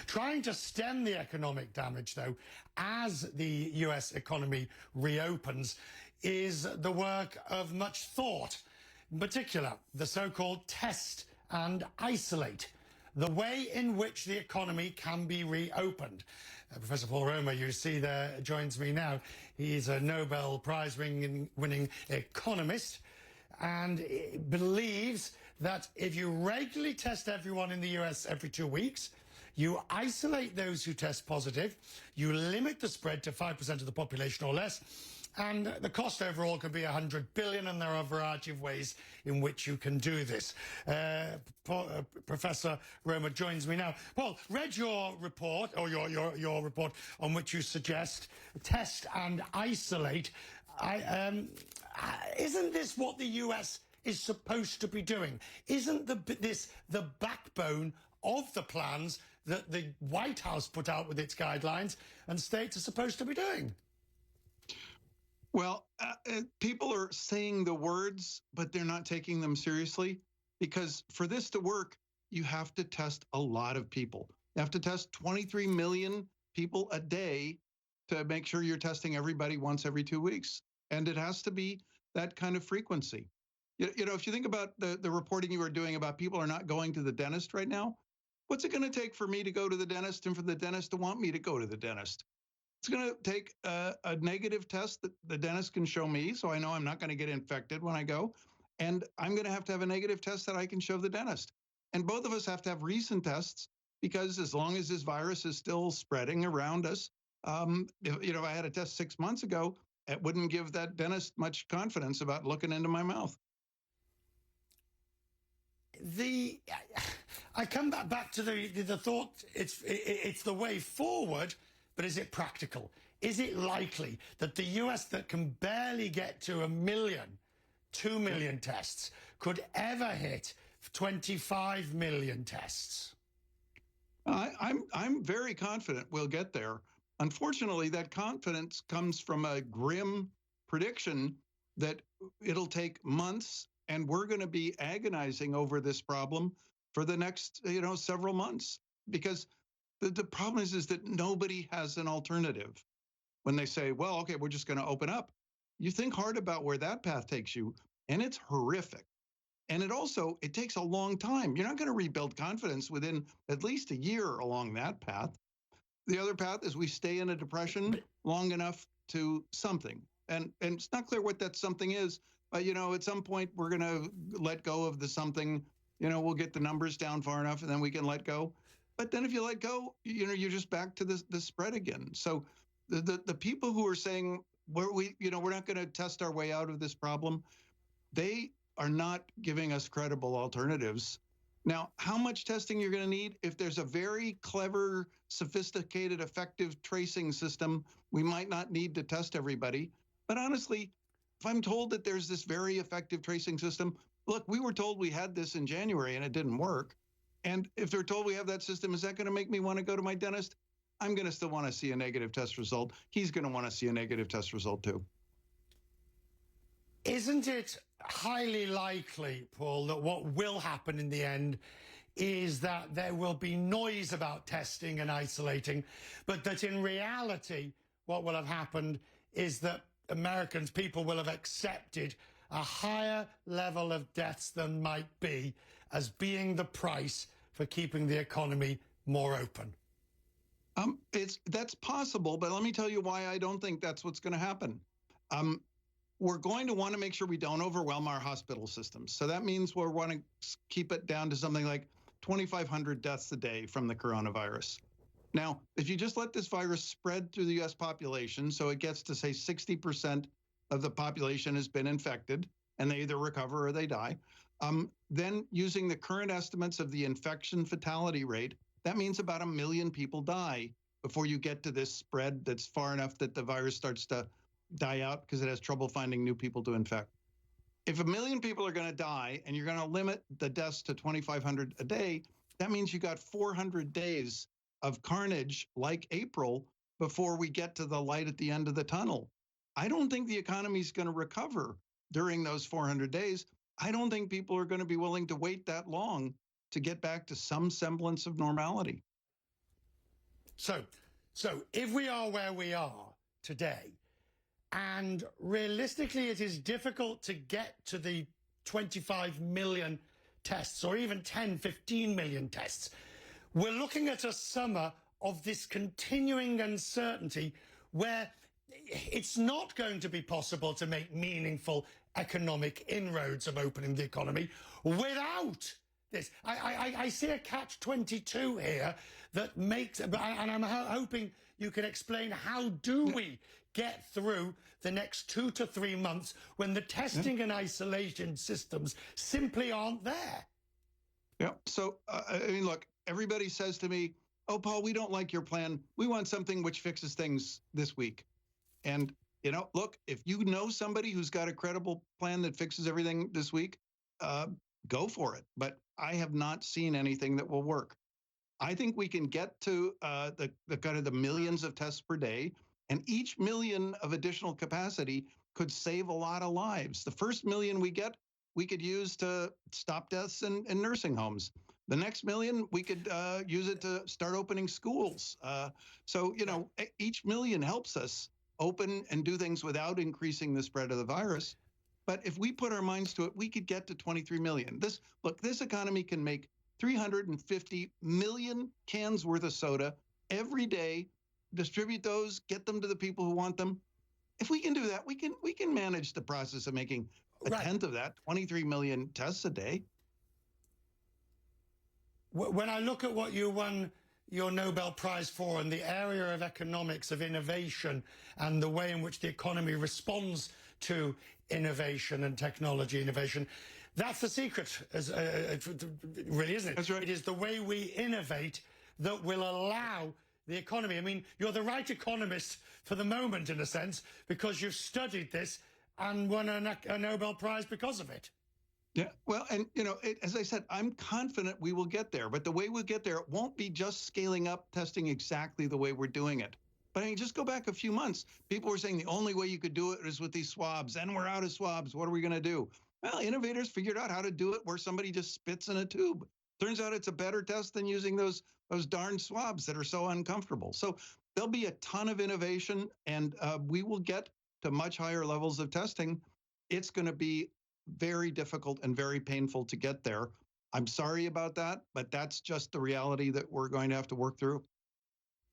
Trying to stem the economic damage, though, as the US economy reopens, is the work of much thought. In particular, the so-called test and isolate, the way in which the economy can be reopened. Professor Paul Romer, you see there, joins me now. He's a Nobel Prize-winning economist and believes that if you regularly test everyone in the US every 2 weeks, you isolate those who test positive, you limit the spread to 5% of the population or less, and the cost overall can be 100 billion, and there are a variety of ways in which you can do this. Professor Romer joins me now. Paul, read your report, or your report, on which you suggest test and isolate. Isn't this what the US is supposed to be doing? Isn't this the backbone of the plans that the White House put out with its guidelines and states are supposed to be doing? Well, people are saying the words, but they're not taking them seriously, because for this to work, you have to test a lot of people. You have to test 23 million people a day to make sure you're testing everybody once every 2 weeks. And it has to be that kind of frequency. You know, if you think about the reporting you were doing about people are not going to the dentist right now, what's it going to take for me to go to the dentist and for the dentist to want me to go to the dentist? It's going to take a negative test that the dentist can show me, so I know I'm not going to get infected when I go. And I'm going to have a negative test that I can show the dentist. And both of us have to have recent tests, because as long as this virus is still spreading around us, if I had a test 6 months ago, it wouldn't give that dentist much confidence about looking into my mouth. I come back to the thought, it's the way forward. But is it practical? Is it likely that the US, that can barely get to 1 million, 2 million tests, could ever hit 25 million tests? I'm very confident we'll get there. Unfortunately, that confidence comes from a grim prediction that it'll take months, and we're going to be agonizing over this problem for the next, several months, because the problem is that nobody has an alternative. When they say, well, okay, we're just going to open up, you think hard about where that path takes you, and it's horrific. And it takes a long time. You're not going to rebuild confidence within at least a year along that path. The other path is we stay in a depression long enough to something. And it's not clear what that something is, but, at some point we're going to let go of the something. We'll get the numbers down far enough, and then we can let go. But then if you let go, you're just back to the spread again. So the people who are saying we're not going to test our way out of this problem, they are not giving us credible alternatives. Now, how much testing you're going to need? If there's a very clever, sophisticated, effective tracing system, we might not need to test everybody. But honestly, if I'm told that there's this very effective tracing system, look, we were told we had this in January and it didn't work. And if they're told we have that system, is that going to make me want to go to my dentist? I'm going to still want to see a negative test result. He's going to want to see a negative test result too. Isn't it highly likely, Paul, that what will happen in the end is that there will be noise about testing and isolating, but that in reality, what will have happened is that people will have accepted a higher level of deaths than might be as being the price for keeping the economy more open? That's possible, but let me tell you why I don't think that's what's going to happen. We're going to want to make sure we don't overwhelm our hospital systems. So that means we'll want to keep it down to something like 2,500 deaths a day from the coronavirus. Now, if you just let this virus spread through the U.S. population, so it gets to, say, 60% of the population has been infected, and they either recover or they die, then using the current estimates of the infection fatality rate, that means about 1 million people die before you get to this spread that's far enough that the virus starts to die out because it has trouble finding new people to infect. If 1 million people are going to die and you're going to limit the deaths to 2,500 a day, that means you got 400 days of carnage like April before we get to the light at the end of the tunnel. I don't think the economy is going to recover during those 400 days. I don't think people are going to be willing to wait that long to get back to some semblance of normality. So, so if we are where we are today, and realistically, it is difficult to get to the 25 million tests or even 10, 15 million tests. We're looking at a summer of this continuing uncertainty where it's not going to be possible to make meaningful economic inroads of opening the economy without this. I see a catch-22 here that makes, and I'm hoping you can explain how do we get through the next 2 to 3 months when the testing and isolation systems simply aren't there. Yeah. So, I mean, look, everybody says to me, oh, Paul, we don't like your plan. We want something which fixes things this week. And, look, if you know somebody who's got a credible plan that fixes everything this week, go for it. But I have not seen anything that will work. I think we can get to the kind of the millions of tests per day, and each million of additional capacity could save a lot of lives. The first million we get, we could use to stop deaths in nursing homes. The next million, we could use it to start opening schools. So, each million helps us open and do things without increasing the spread of the virus. But if we put our minds to it, we could get to 23 million. This economy can make 350 million cans worth of soda every day, distribute those, get them to the people who want them. If we can do that, we can manage the process of making a tenth of that, 23 million tests a day. When I look at what you won your Nobel Prize for in the area of economics, of innovation, and the way in which the economy responds to innovation and technology innovation, that's the secret, really, isn't it? That's right. It is the way we innovate that will allow the economy. I mean, you're the right economist for the moment, in a sense, because you've studied this and won a Nobel Prize because of it. Yeah, well, and as I said, I'm confident we will get there. But the way we'll get there, it won't be just scaling up testing exactly the way we're doing it. But I mean, just go back a few months. People were saying the only way you could do it is with these swabs, and we're out of swabs. What are we going to do? Well, innovators figured out how to do it where somebody just spits in a tube. Turns out it's a better test than using those darn swabs that are so uncomfortable. So there'll be a ton of innovation, and we will get to much higher levels of testing. It's going to be very difficult and very painful to get there. I'm sorry about that, but that's just the reality that we're going to have to work through.